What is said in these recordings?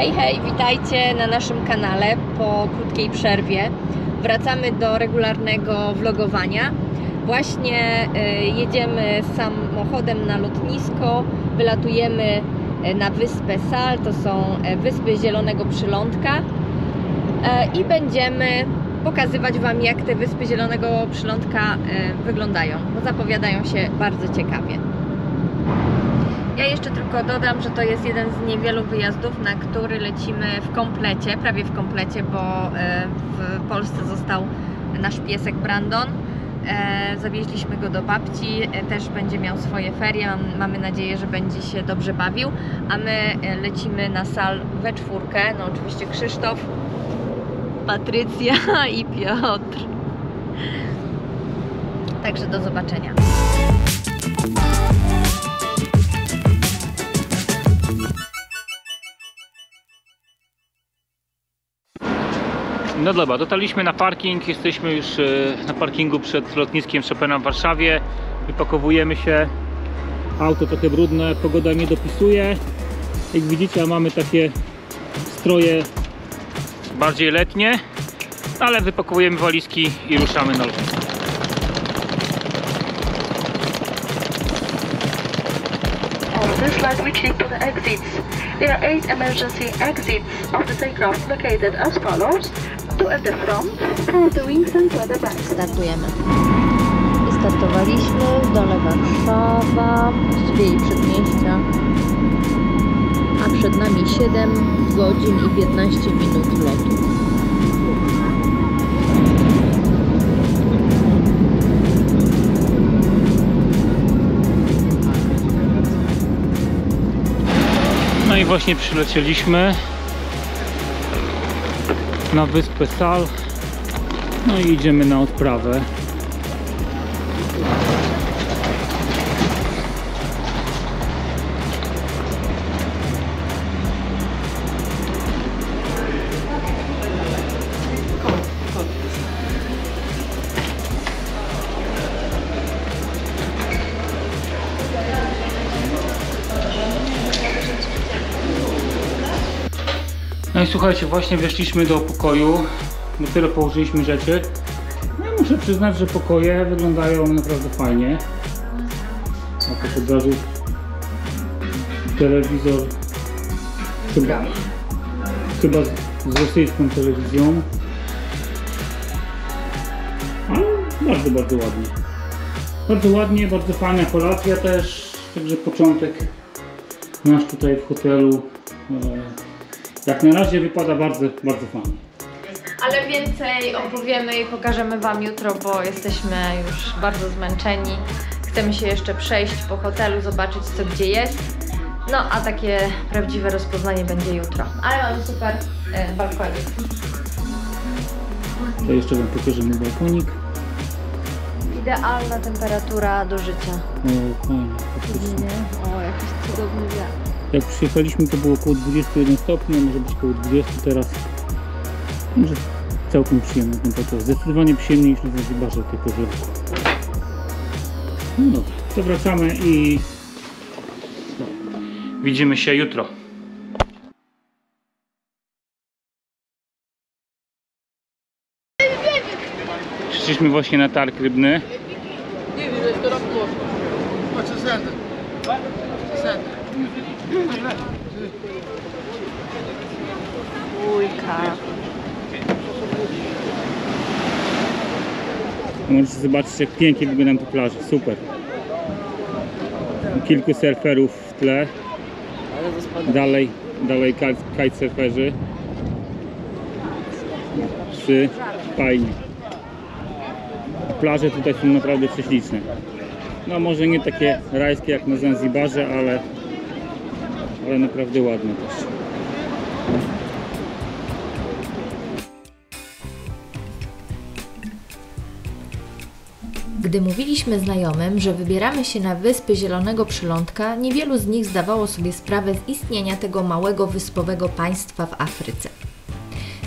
Hej, hej, witajcie na naszym kanale po krótkiej przerwie. Wracamy do regularnego vlogowania. Właśnie jedziemy samochodem na lotnisko, wylatujemy na wyspę Sal, to są Wyspy Zielonego Przylądka i będziemy pokazywać Wam, jak te Wyspy Zielonego Przylądka wyglądają, bo zapowiadają się bardzo ciekawie. Ja jeszcze tylko dodam, że to jest jeden z niewielu wyjazdów, na który lecimy w komplecie, prawie w komplecie, bo w Polsce został nasz piesek Brandon. Zawieźliśmy go do babci, też będzie miał swoje ferie, mamy nadzieję, że będzie się dobrze bawił, a my lecimy na Sal we czwórkę, no oczywiście Krzysztof, Patrycja i Piotr. Także do zobaczenia. No dobra, dotarliśmy na parking, jesteśmy już na parkingu przed lotniskiem Chopina w Warszawie. Wypakowujemy się, auto trochę brudne, pogoda nie dopisuje. Jak widzicie, mamy takie stroje bardziej letnie, ale wypakowujemy walizki i ruszamy na lotnisko. This flight will lead to the exits. There are 8 emergency exits of the takeoff located as follows: 2 at the front, 4 at the wings and 2 at the back. Startujemy. Wystartowaliśmy w dole Warszawa, właściwie jej przedmieścia, a przed nami 7 godzin i 15 minut lotu. No i właśnie przylecieliśmy na wyspę Sal. No i idziemy na odprawę. No i słuchajcie, właśnie weszliśmy do pokoju, dopiero położyliśmy rzeczy. No i muszę przyznać, że pokoje wyglądają naprawdę fajnie. A tak od razu telewizor, chyba z rosyjską telewizją. Ale bardzo ładnie. Bardzo ładnie, bardzo fajna kolacja też, także początek nasz tutaj w hotelu. Jak na razie wypada bardzo fajnie. Ale więcej opowiemy i pokażemy Wam jutro, bo jesteśmy już bardzo zmęczeni. Chcemy się jeszcze przejść po hotelu, zobaczyć co gdzie jest. No a takie prawdziwe rozpoznanie będzie jutro. Ale mamy super balkonik. To jeszcze Wam pokażemy balkonik. Idealna temperatura do życia. O, fajnie. O, jakiś cudowny wiatr. Jak przyjechaliśmy, to było około 21 stopni, może być około 20 teraz. Może całkiem przyjemna temperatura. Zdecydowanie przyjemniej niż na Zanzibarze tylko że. No dobra, to wracamy i widzimy się jutro. Przyszliśmy właśnie na targ rybny. Ujka. Możecie zobaczyć, jak pięknie wygląda tu plaża. Super. Kilku surferów w tle. Dalej kitesurferzy. Psy. Fajnie. Plaże tutaj są naprawdę prześliczne. No może nie takie rajskie jak na Zanzibarze, ale naprawdę ładne też. Gdy mówiliśmy znajomym, że wybieramy się na Wyspy Zielonego Przylądka, niewielu z nich zdawało sobie sprawę z istnienia tego małego wyspowego państwa w Afryce.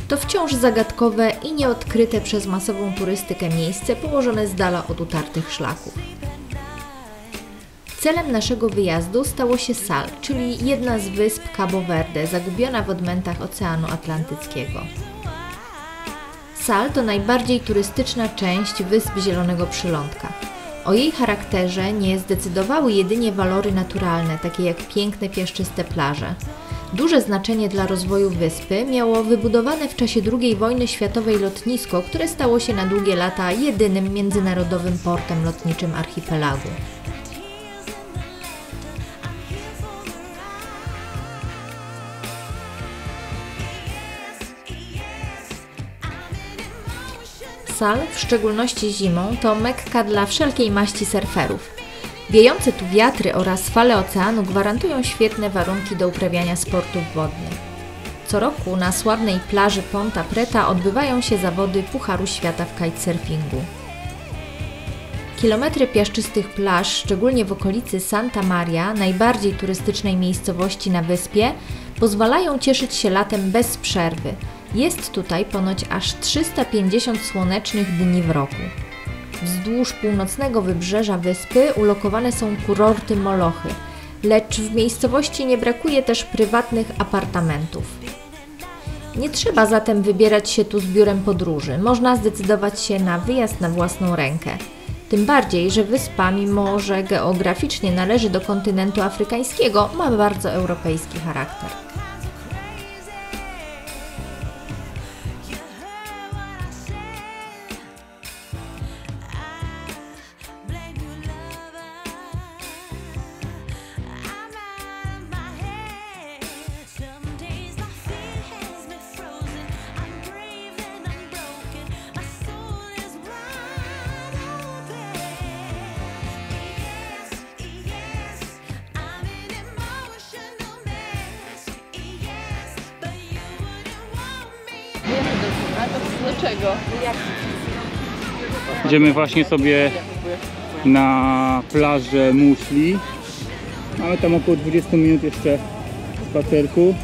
To wciąż zagadkowe i nieodkryte przez masową turystykę miejsce położone z dala od utartych szlaków. Celem naszego wyjazdu stało się Sal, czyli jedna z wysp Cabo Verde, zagubiona w odmętach Oceanu Atlantyckiego. Sal to najbardziej turystyczna część wysp Zielonego Przylądka. O jej charakterze nie zdecydowały jedynie walory naturalne, takie jak piękne piaszczyste plaże. Duże znaczenie dla rozwoju wyspy miało wybudowane w czasie II wojny światowej lotnisko, które stało się na długie lata jedynym międzynarodowym portem lotniczym archipelagu. Sal, w szczególności zimą, to mekka dla wszelkiej maści surferów. Wiejące tu wiatry oraz fale oceanu gwarantują świetne warunki do uprawiania sportów wodnych. Co roku na sławnej plaży Ponta Preta odbywają się zawody Pucharu Świata w kitesurfingu. Kilometry piaszczystych plaż, szczególnie w okolicy Santa Maria, najbardziej turystycznej miejscowości na wyspie, pozwalają cieszyć się latem bez przerwy. Jest tutaj ponoć aż 350 słonecznych dni w roku. Wzdłuż północnego wybrzeża wyspy ulokowane są kurorty molochy, lecz w miejscowości nie brakuje też prywatnych apartamentów. Nie trzeba zatem wybierać się tu z biurem podróży, można zdecydować się na wyjazd na własną rękę. Tym bardziej, że wyspa, mimo że geograficznie należy do kontynentu afrykańskiego, ma bardzo europejski charakter. Dlaczego? Idziemy właśnie sobie na plażę Muszli. Mamy tam około 20 minut jeszcze spacerku,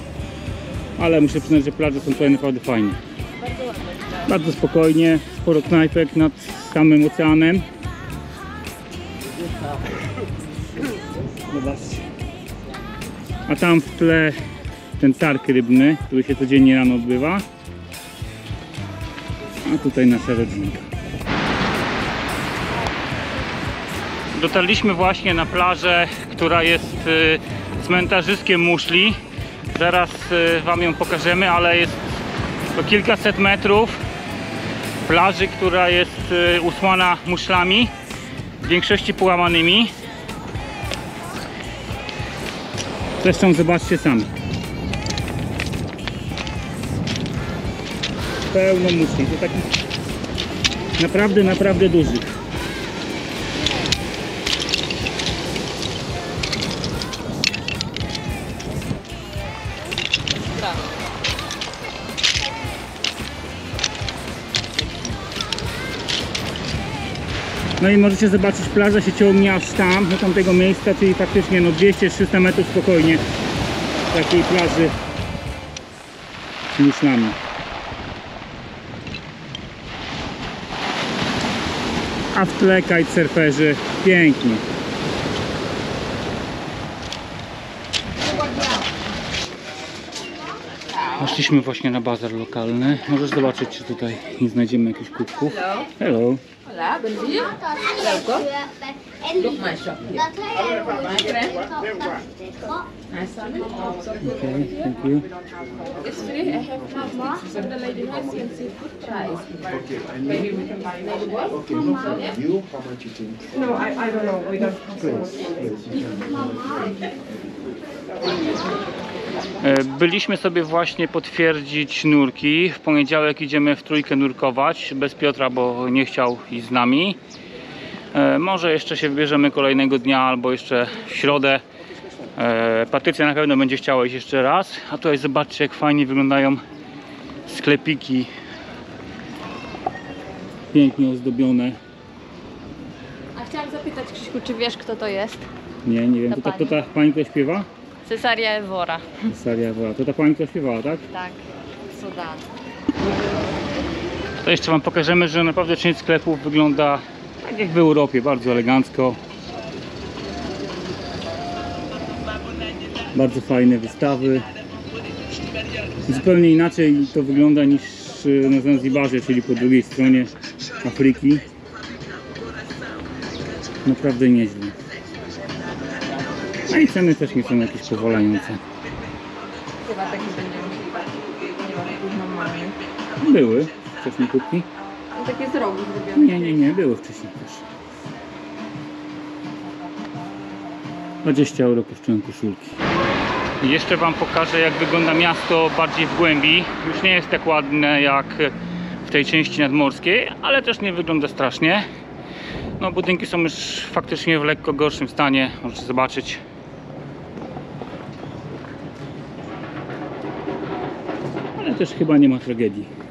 ale muszę przyznać, że plaże są tutaj naprawdę fajne. Bardzo spokojnie, sporo knajpek nad samym oceanem. Zobaczcie. A tam w tle ten targ rybny, który się codziennie rano odbywa. A tutaj nasza rodzinka. Dotarliśmy właśnie na plażę, która jest cmentarzyskiem Muszli. Zaraz Wam ją pokażemy, ale jest to kilkaset metrów plaży, która jest usłana muszlami, w większości połamanymi. Zresztą zobaczcie sami. Pełno muszli, to takich naprawdę dużych. No i możecie zobaczyć, plaża się ciągnie aż tam, do tamtego miejsca, czyli faktycznie no 200-300 metrów spokojnie takiej plaży z muszlami. A w tle kitesurferzy, pięknie. Poszliśmy właśnie na bazar lokalny. Możesz zobaczyć, czy tutaj nie znajdziemy jakichś kubków. Hello. Hola, buen día. Welcome. Look my shop here. Okay, thank you. It's free. I have more. So the lady has can see food price. Maybe we can buy maybe one. You, how much you think? No, I don't know. We don't. Byliśmy sobie właśnie potwierdzić nurki. W poniedziałek idziemy w trójkę nurkować. Bez Piotra, bo nie chciał iść z nami. Może jeszcze się wybierzemy kolejnego dnia, albo jeszcze w środę. Patrycja na pewno będzie chciała iść jeszcze raz. A tutaj zobaczcie, jak fajnie wyglądają sklepiki. Pięknie ozdobione. A chciałam zapytać, Krzyśku, czy wiesz, kto to jest? Nie wiem. Ta To ta pani, która śpiewa? Cesaria Evora. Cesaria Evora. To ta pani, która śpiewała, tak? Tak, Sudan. To jeszcze Wam pokażemy, że naprawdę część sklepów wygląda tak jak w Europie, bardzo elegancko. Bardzo fajne wystawy. Zupełnie inaczej to wygląda niż na Zanzibarze, czyli po drugiej stronie Afryki. Naprawdę nieźle. No i ceny też nie są jakieś powalające. Chyba taki będzie możliwe. Nie ma takich normalnych. Były wcześniej kubki? No takie z rogu zrobione. Nie, były wcześniej też. 20 euro kosztują koszulki. Jeszcze Wam pokażę, jak wygląda miasto bardziej w głębi. Już nie jest tak ładne jak w tej części nadmorskiej, ale też nie wygląda strasznie. No, budynki są już faktycznie w lekko gorszym stanie, możecie zobaczyć. Ale też chyba nie ma tragedii.